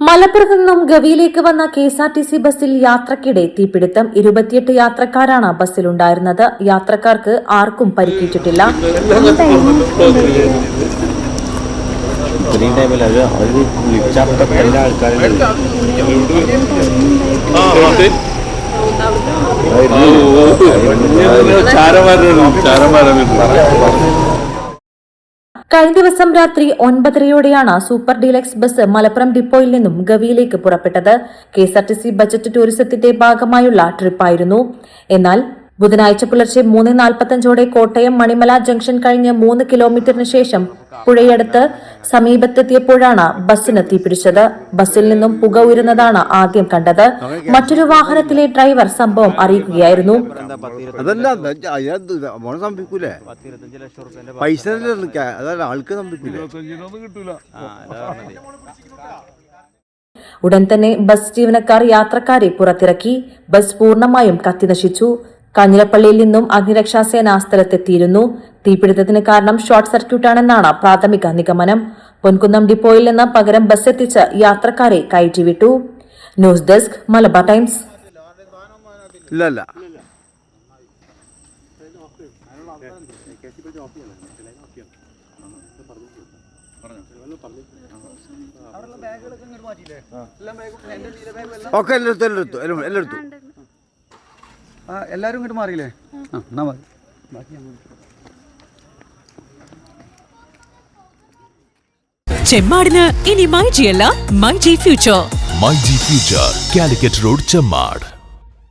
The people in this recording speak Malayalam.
മലപ്പുറത്ത് നിന്നും ഗവിയിലേക്ക് വന്ന KSRTC ബസ്സിൽ യാത്രക്കിടെ തീപിടുത്തം. 28 യാത്രക്കാരാണ് ബസ്സിലുണ്ടായിരുന്നത്. യാത്രക്കാർക്ക് ആർക്കും പരിക്കേറ്റിട്ടില്ല. കഴിഞ്ഞ ദിവസം രാത്രി 9:30-യോടെയാണ് സൂപ്പർ ഡീലക്സ് ബസ് മലപ്പുറം ഡിപ്പോയിൽ നിന്നും ഗവിയിലേക്ക് പുറപ്പെട്ടത്. KSRTC ബജറ്റ് ടൂറിസത്തിന്റെ ഭാഗമായുള്ള ട്രിപ്പായിരുന്നു. എന്നാൽ ബുധനാഴ്ച പുലർച്ചെ 3:45-ഓടെ കോട്ടയം മണിമല ജംഗ്ഷൻ കഴിഞ്ഞ് 3 കിലോമീറ്ററിന് ശേഷം പുഴയടുത്ത് സമീപത്തെത്തിയപ്പോഴാണ് ബസ്സിന് തീപിടിച്ചത്. ബസ്സിൽ നിന്നും പുക ഉയരുന്നതാണ് ആദ്യം കണ്ടത്. മറ്റൊരു വാഹനത്തിലെ ഡ്രൈവർ സംഭവം അറിയിക്കുകയായിരുന്നു. ഉടൻ തന്നെ ബസ് ജീവനക്കാർ യാത്രക്കാരെ പുറത്തിറക്കി. ബസ് പൂർണ്ണമായും കത്തിനശിച്ചു. കാഞ്ഞിരപ്പള്ളിയിൽ നിന്നും അഗ്നിരക്ഷാസേന സ്ഥലത്തെത്തിയിരുന്നു. തീപിടുത്തത്തിന് കാരണം ഷോർട്ട് സർക്യൂട്ടാണെന്നാണ് പ്രാഥമിക നിഗമനം. പൊൻകുന്നം ഡിപ്പോയിൽ നിന്ന് പകരം ബസ് എത്തിച്ച് യാത്രക്കാരെ കയറ്റിവിട്ടു. News desk Malabar Times. എല്ലാരും ഇങ്ങോട്ട് മാറിയില്ലേ? ചെമ്മാടിന് ഇനി മൈജി അല്ല myG Future. MyG Future Calicut Road Chemmad.